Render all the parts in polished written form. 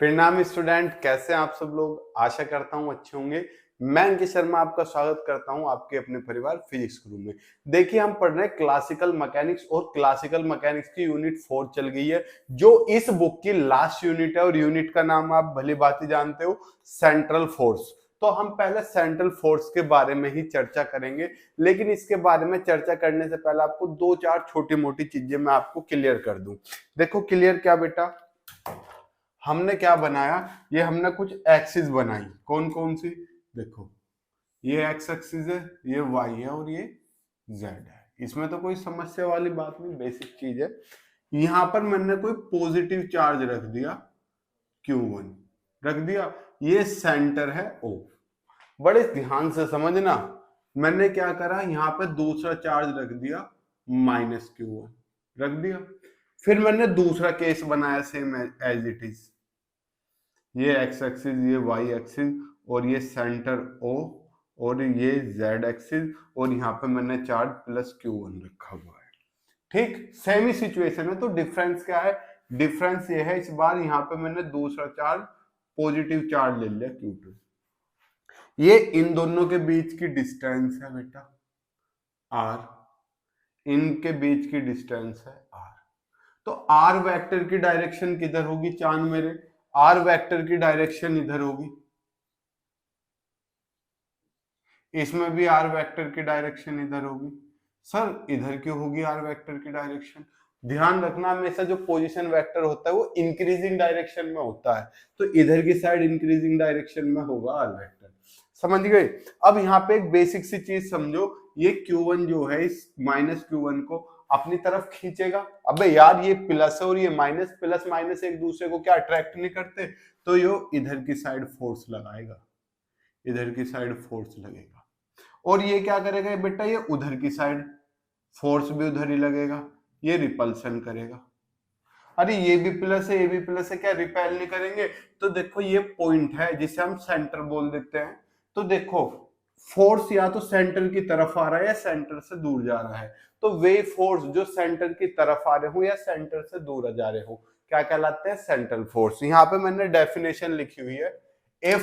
प्रणाम स्टूडेंट, कैसे हैं आप सब लोग। आशा करता हूं अच्छे होंगे। मैं अंकित शर्मा आपका स्वागत करता हूं आपके अपने परिवार फिजिक्स ग्रुप में। देखिए, हम पढ़ रहे हैं क्लासिकल मैकेनिक्स और क्लासिकल मैकेनिक्स की यूनिट 4 चल गई है, जो इस बुक की लास्ट यूनिट है। और यूनिट का नाम आप भली भांति जानते हो, सेंट्रल फोर्स। तो हम पहले सेंट्रल फोर्स के बारे में ही चर्चा करेंगे, लेकिन इसके बारे में चर्चा करने से पहले आपको दो चार छोटी मोटी चीजें मैं आपको क्लियर कर दूं। देखो, क्लियर क्या बेटा, हमने क्या बनाया, ये हमने कुछ एक्सिस बनाई। कौन कौन सी? देखो, ये एक्स एक्सिस है, ये वाई है और ये जेड है। इसमें तो कोई समस्या वाली बात नहीं, बेसिक चीज है। यहां पर मैंने कोई पॉजिटिव चार्ज रख दिया, Q1 रख दिया। ये सेंटर है O। बड़े ध्यान से समझना, मैंने क्या करा, यहां पे दूसरा चार्ज रख दिया, -Q1 रख दिया। फिर मैंने दूसरा केस बनाया सेम एज इट इज, ये एक्स एक्सिस, ये वाई एक्सिस और ये सेंटर O और ये जेड एक्सिस, और यहाँ पे मैंने चार्ज +Q1 रखा हुआ है। ठीक सेम ही सिचुएशन है। तो डिफरेंस क्या है? डिफरेंस ये है, इस बार यहाँ पे मैंने दूसरा चार्ज, पॉजिटिव चार्ज ले लिया Q2। ये इन दोनों के बीच की डिस्टेंस है बेटा R, इनके बीच की डिस्टेंस है R। तो R वेक्टर की डायरेक्शन किधर होगी चांद मेरे? R वेक्टर की डायरेक्शन इधर होगी, इसमें भी R वेक्टर की डायरेक्शन इधर होगी। सर इधर क्यों होगी R वेक्टर की डायरेक्शन? ध्यान रखना, हमेशा जो पोजीशन वेक्टर होता है वो इंक्रीजिंग डायरेक्शन में होता है, तो इधर की साइड इंक्रीजिंग डायरेक्शन में होगा R वेक्टर। समझ गए? अब यहाँ पे एक बेसिक सी चीज समझो, ये Q1 जो है, इस -Q1 को अपनी तरफ खींचेगा। अबे यार, ये प्लस और ये माइनस, प्लस माइनस एक दूसरे को क्या अट्रैक्ट नहीं करते? तो ये इधर की साइड फोर्स लगाएगा, इधर की साइड फोर्स लगेगा। और ये क्या करेगा बेटा, ये उधर की साइड फोर्स भी उधर ही लगेगा, ये रिपल्सन करेगा। अरे ये भी प्लस है, ये भी प्लस है, क्या रिपेल नहीं करेंगे? तो देखो, ये पॉइंट है जिसे हम सेंटर बोल देते हैं। तो देखो, फोर्स या तो सेंटर की तरफ आ रहा है या सेंटर से दूर जा रहा है। तो वे फोर्स जो सेंटर की तरफ आ रहे हो या सेंटर से दूर जा रहे हो, क्या कहलाते हैं? Central force. यहाँ पे मैंने डेफिनेशन लिखी हुई है, a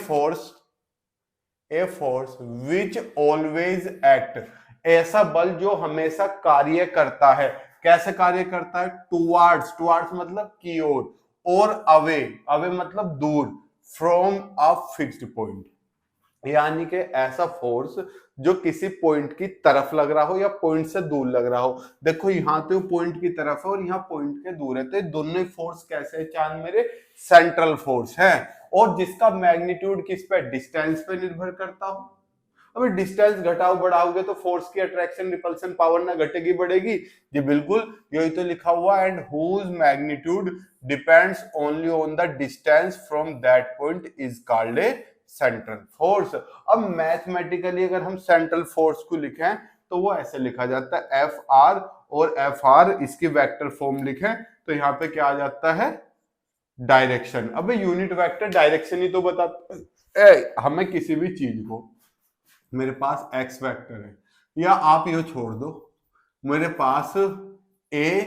force which always act, ऐसा बल जो हमेशा कार्य करता है। कैसे कार्य करता है? टुवार्ड्स मतलब की ओर, और अवे मतलब दूर, फ्रॉम अ फिक्स्ड पॉइंट। यानी कि ऐसा फोर्स जो किसी पॉइंट की तरफ लग रहा हो या पॉइंट से दूर लग रहा हो। देखो, यहाँ तो पॉइंट की तरफ है और यहाँ पॉइंट के दूर है, तो दोनों फोर्स कैसे है चांद मेरे? सेंट्रल फोर्स है। और जिसका मैग्नीट्यूड किस पे? डिस्टेंस पे निर्भर करता हो। अभी डिस्टेंस घटाओ बढ़ाओगे तो फोर्स की अट्रैक्शन रिपल्सन पावर ना घटेगी बढ़ेगी? जी बिल्कुल, यही तो लिखा हुआ, and whose magnitude depends only on the distance from that point is called a central force. अब मैथमेटिकली अगर हम सेंट्रल फोर्स को लिखें तो वो ऐसे लिखा जाता है एफ आर, और एफ आर इसकी वेक्टर फॉर्म लिखें तो यहाँ पे क्या आ जाता है? डायरेक्शन। अबे यूनिट वेक्टर डायरेक्शन ही तो बताता है हमें किसी भी चीज को। मेरे पास एक्स वेक्टर है, या आप ये छोड़ दो, मेरे पास ए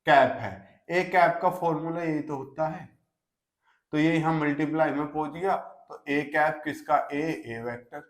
कैप है। ए कैप का फॉर्मूला यही तो होता है, तो ये यहां मल्टीप्लाई में पहुंच गया, तो ए कैप किसका? ए वेक्टर।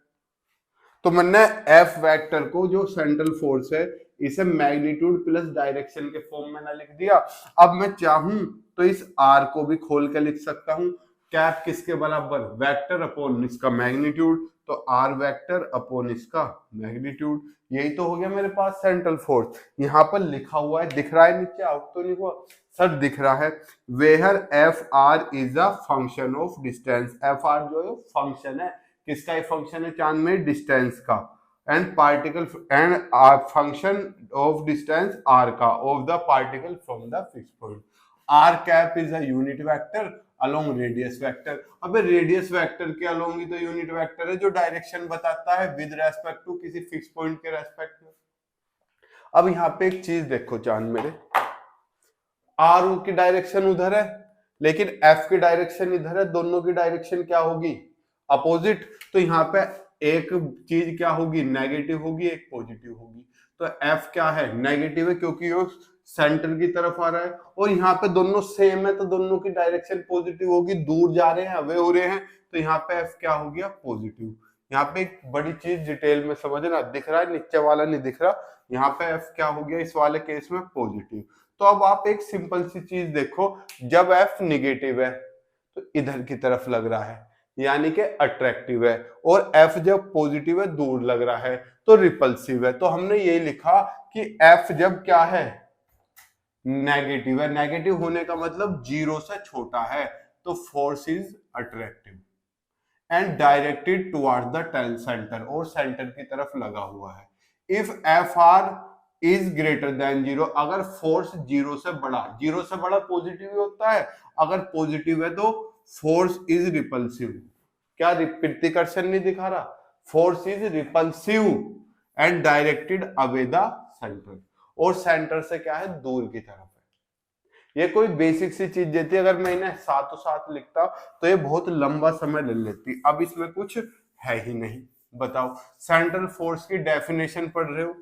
तो मैंने एफ वेक्टर को, जो सेंट्रल फोर्स है, इसे मैग्नीट्यूड प्लस डायरेक्शन के फॉर्म में ना लिख दिया। अब मैं चाहूं तो इस आर को भी खोल के लिख सकता हूं, कैप किसके बराबर? वेक्टर अपॉन इसका मैग्नीट्यूड, तो आर वेक्टर अपॉन इसका मैग्नीट्यूड। यही तो हो गया मेरे पास सेंट्रल फोर्स। यहाँ पर लिखा हुआ है, दिख रहा है नीचे? आउट तो नहीं हुआ सर? दिख रहा है, where F R is a function of distance. F R जो है फंक्शन है, किसका ये फंक्शन है चांद में? डिस्टेंस का। And particle and function of distance r का, of the particle from the fix point. R cap is a unit vector along radius vector. अबे रेडियस वेक्टर के अलोंग ही तो यूनिट वेक्टर है जो डायरेक्शन बताता है विद रेस्पेक्ट टू किसी फिक्स पॉइंट के रेस्पेक्ट में। अब यहाँ पे एक चीज देखो चांद मेरे, आर की डायरेक्शन उधर है लेकिन एफ की डायरेक्शन इधर है, दोनों की डायरेक्शन क्या होगी? अपोजिट। तो यहाँ पे एक चीज क्या होगी? नेगेटिव होगी, एक पॉजिटिव होगी। तो एफ क्या है? नेगेटिव है, क्योंकि वो सेंटर की तरफ आ रहा है, और यहाँ पे दोनों सेम है तो दोनों की डायरेक्शन पॉजिटिव होगी, दूर जा रहे हैं अवे हो रहे हैं, तो यहाँ पे एफ क्या हो गया पॉजिटिव। यहाँ पे एक बड़ी चीज डिटेल में समझना, दिख रहा है नीचे वाला नहीं दिख रहा, यहाँ पे एफ क्या हो गया इस वाले केस में पॉजिटिव। तो अब आप एक सिंपल सी चीज देखो, जब एफ निगेटिव है तो इधर की तरफ लग रहा है यानी कि अट्रैक्टिव है, और एफ जब पॉजिटिव है दूर लग रहा है तो रिपल्सिव है। तो हमने यही लिखा कि एफ जब क्या है नेगेटिव है, नेगेटिव होने का मतलब जीरो से छोटा है, तो force is attractive and directed towards the tail centre, और सेंटर की तरफ लगा हुआ है। If F R is greater than zero, अगर फोर्स जीरो से बड़ा पॉजिटिव होता है, अगर पॉजिटिव है तो फोर्स इज रिपल्सिव। क्या प्रतिकर्षण नहीं दिखा रहा, force is repulsive and directed away the centre, और सेंटर से क्या है दूर की तरफ है। ये कोई बेसिक सी चीज देती है, अगर मैं इन्हें साथों साथ लिखता तो ये बहुत लंबा समय ले लेती, अब इसमें कुछ है ही नहीं। बताओ सेंट्रल फोर्स की डेफिनेशन पढ़ रहे हो,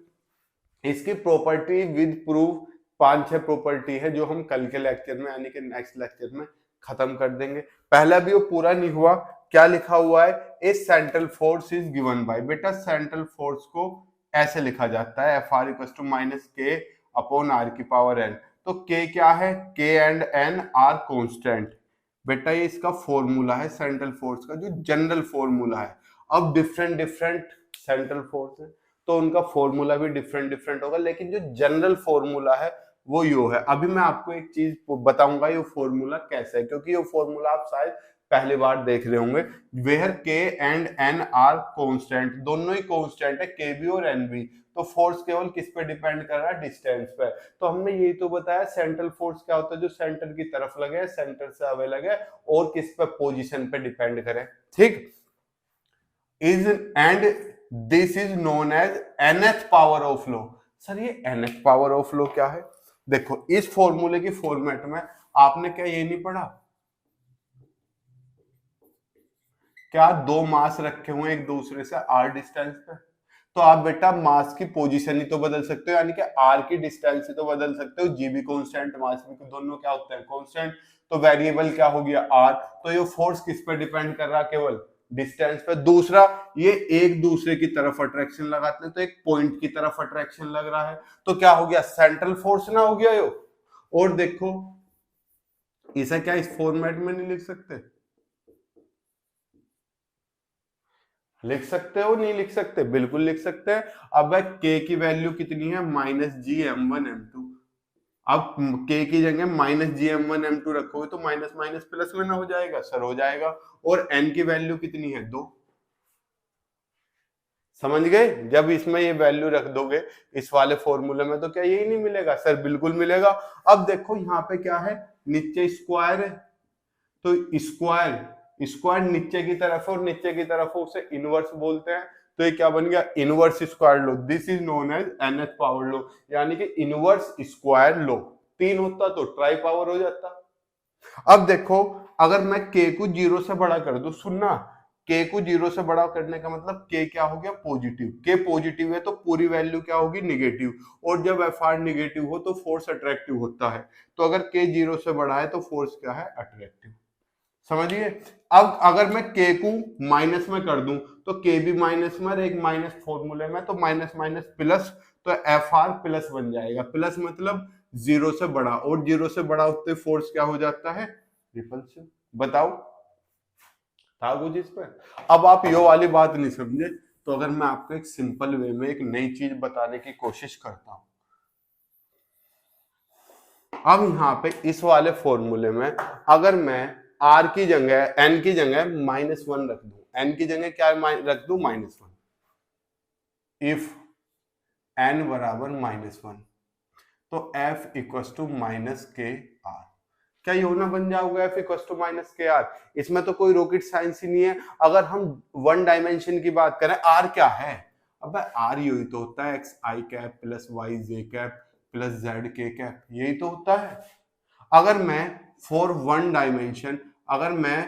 इसकी प्रॉपर्टी विद प्रूफ 5-6 प्रॉपर्टी है जो हम कल के लेक्चर में यानी कि नेक्स्ट लेक्चर में खत्म कर देंगे। पहला भी वो पूरा नहीं हुआ, क्या लिखा हुआ है, a central force is given by, बेटा सेंट्रल फोर्स को ऐसे लिखा जाता है F r equal to minus k upon r की पावर एन। तो के क्या है, के एंड एन आर कांस्टेंट, बेटा ये इसका फॉर्मूला है सेंट्रल फोर्स का, जो जनरल फॉर्मूला है। अब डिफरेंट डिफरेंट सेंट्रल फोर्स है तो उनका फॉर्मूला भी डिफरेंट डिफरेंट होगा, लेकिन जो जनरल फॉर्मूला है वो यो है। अभी मैं आपको एक चीज बताऊंगा ये फॉर्मूला कैसे है, क्योंकि ये फॉर्मूला आप शायद पहली बार देख रहे होंगे। वेयर के एंड एन आर कांस्टेंट, दोनों ही कांस्टेंट है के भी और एन भी, तो फोर्स केवल किस पे डिपेंड कर रहा है, डिस्टेंस पे। तो हमने यही तो बताया सेंट्रल फोर्स क्या होता है, जो सेंटर की तरफ लगे, सेंटर से अवे लगे, और किस पे पोजीशन पे डिपेंड करे, ठीक। Is and this is known as nth power of law. Sir ये nth पावर ऑफ लॉ क्या है, देखो इस फॉर्मूले की फॉर्मेट में आपने क्या ये नहीं पढ़ा, क्या दो मास रखे हुए एक दूसरे से r डिस्टेंस पे, तो आप बेटा मास की पोजीशन ही तो बदल सकते हो, यानी कि r की डिस्टेंस ही तो बदल सकते हो। जी भी कांस्टेंट, मास भी, दोनों क्या होते हैं कांस्टेंट, तो वेरिएबल क्या हो गया r। तो ये फोर्स किस पे डिपेंड कर रहा है, केवल डिस्टेंस पे। दूसरा, ये एक दूसरे की तरफ अट्रैक्शन लगाते हैं, तो एक पॉइंट की तरफ अट्रैक्शन लग रहा है, तो क्या हो गया सेंट्रल फोर्स ना हो गया यो। और देखो इसे क्या इस फॉर्मेट में नहीं लिख सकते, लिख सकते हो नहीं लिख सकते, बिल्कुल लिख सकते हैं। अब के की वैल्यू कितनी है, -G_m1m2। अब के की जगह -G_m1m2 रखोगे तो माइनस माइनस प्लस में ना हो जाएगा, सर हो जाएगा। और n की वैल्यू कितनी है, 2। समझ गए, जब इसमें ये वैल्यू रख दोगे इस वाले फॉर्मूले में तो क्या यही नहीं मिलेगा, सर बिल्कुल मिलेगा। अब देखो यहाँ पे क्या है, नीचे स्क्वायर है, तो स्क्वायर नीचे की तरफ है और नीचे की तरफ है उसे इनवर्स बोलते हैं, तो ये क्या बन गया inverse square law. This is known as nth power law, यानी कि इनवर्स स्क्वायर लो। 3 होता तो ट्राई पावर हो जाता। अब देखो अगर मैं k को 0 से बड़ा कर दूं, सुनना, k को 0 से बड़ा करने का मतलब k क्या हो गया पॉजिटिव, k पॉजिटिव है तो पूरी वैल्यू क्या होगी नेगेटिव, और जब एफ आर नेगेटिव हो तो फोर्स अट्रैक्टिव होता है। तो अगर k 0 से बड़ा है तो फोर्स क्या है अट्रैक्टिव, समझिए। अब अगर मैं k को माइनस में कर दूं तो k भी माइनस में, एक माइनस फॉर्मूले में, तो माइनस माइनस प्लस, तो एफ आर प्लस बन जाएगा। प्लस मतलब 0 से बड़ा, और 0 से बड़ा होते फोर्स क्या हो जाता है रिपल्सिव। बताओ था कुछ इस पर। अब आप यो वाली बात नहीं समझे, तो अगर मैं आपको एक सिंपल वे में एक नई चीज बताने की कोशिश करता हूं। अब यहाँ पे इस वाले फॉर्मूले में अगर मैं r की जगह n की जगह -1 रख दूं, n की जगह क्या रख दूं -1, इफ n बराबर -1 तो f इक्वल टू -kr, क्या यो ना बन जाओगे f इक्वल टू -kr। इसमें तो कोई रॉकेट साइंस ही नहीं है। अगर हम वन डायमेंशन की बात करें, r क्या है, अब r यही तो होता है xi cap plus yj cap plus zk cap, यही तो होता है। अगर मैं फॉर वन डायमेंशन, अगर मैं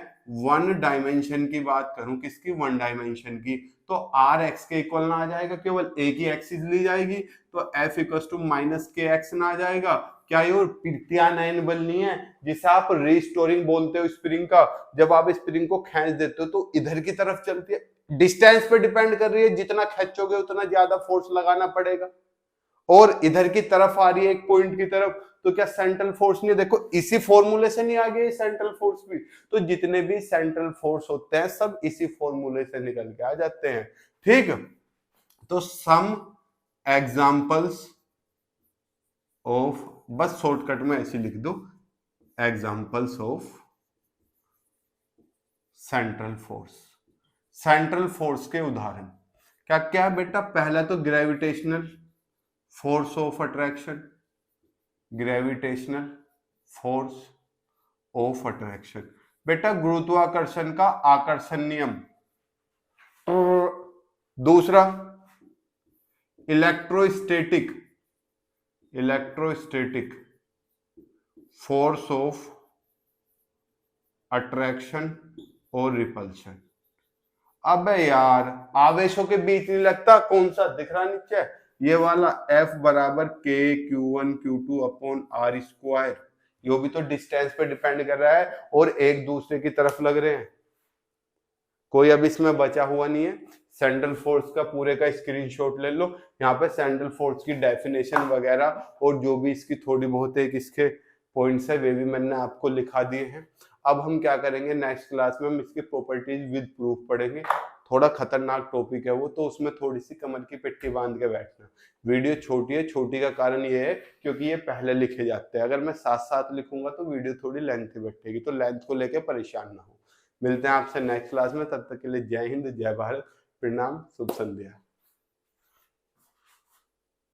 वन डायमेंशन की बात करूं, किसकी, वन डायमेंशन की, तो आर एक्स के इक्वल ना आ जाएगा, केवल एक ही एक्सिस ली जाएगी, तो एफ इक्वल टू माइनस के एक्स ना आ जाएगा। क्या ये और प्रत्यानयन बल नहीं है जिसे आप रिस्टोरिंग बोलते हो स्प्रिंग का? जब आप स्प्रिंग को खींच देते हो तो इधर की तरफ चलती है, डिस्टेंस पे डिपेंड कर रही है, जितना खींचोगे उतना ज्यादा फोर्स लगाना पड़ेगा, और इधर की तरफ आ रही है एक पॉइंट की तरफ, तो क्या सेंट्रल फोर्स नहीं? देखो इसी फॉर्मूले से नहीं आ गया सेंट्रल फोर्स भी, तो जितने भी सेंट्रल फोर्स होते हैं सब इसी फॉर्मूले से निकल के आ जाते हैं। ठीक, तो सम एग्जांपल्स ऑफ, बस शॉर्टकट में ऐसे लिख दो, examples of central force. Central force के उदाहरण क्या क्या बेटा? पहला तो gravitational force of attraction, gravitational force of attraction बेटा गुरुत्वाकर्षण का आकर्षण नियम। दूसरा electrostatic, electrostatic force of attraction और रिपल्शन। अबे यार आवेशों के बीच नहीं लगता, कौन सा दिख रहा नीचे? ये वाला F बराबर के Q1 Q2 upon are square, ये भी तो डिस्टेंस पे डिपेंड कर रहा है और एक दूसरे की तरफ लग रहे हैं, कोई अब इसमें बचा हुआ नहीं है। सेंट्रल फोर्स का पूरे का स्क्रीनशॉट ले लो, यहाँ पे सेंट्रल फोर्स की डेफिनेशन वगैरह और जो भी इसकी थोड़ी बहुत एक इसके पॉइंट्स है वे भी मैंने आपको लिखा दिए हैं। अब हम क्या करेंगे नेक्स्ट क्लास में हम इसकी प्रॉपर्टीज विद प्रूफ पढ़ेंगे। थोड़ा खतरनाक टॉपिक है वो, तो उसमें थोड़ी सी कमर की पिट्ठी बांध के बैठना। वीडियो छोटी है, छोटी का कारण ये है क्योंकि ये पहले लिखे जाते हैं, अगर मैं साथ साथ लिखूंगा तो वीडियो थोड़ी लेंथी बैठेगी, तो लेंथ को लेकर परेशान ना हो। मिलते हैं आपसे नेक्स्ट क्लास में, तब तक के लिए जय हिंद, जय भारत, प्रणाम, शुभ संध्या।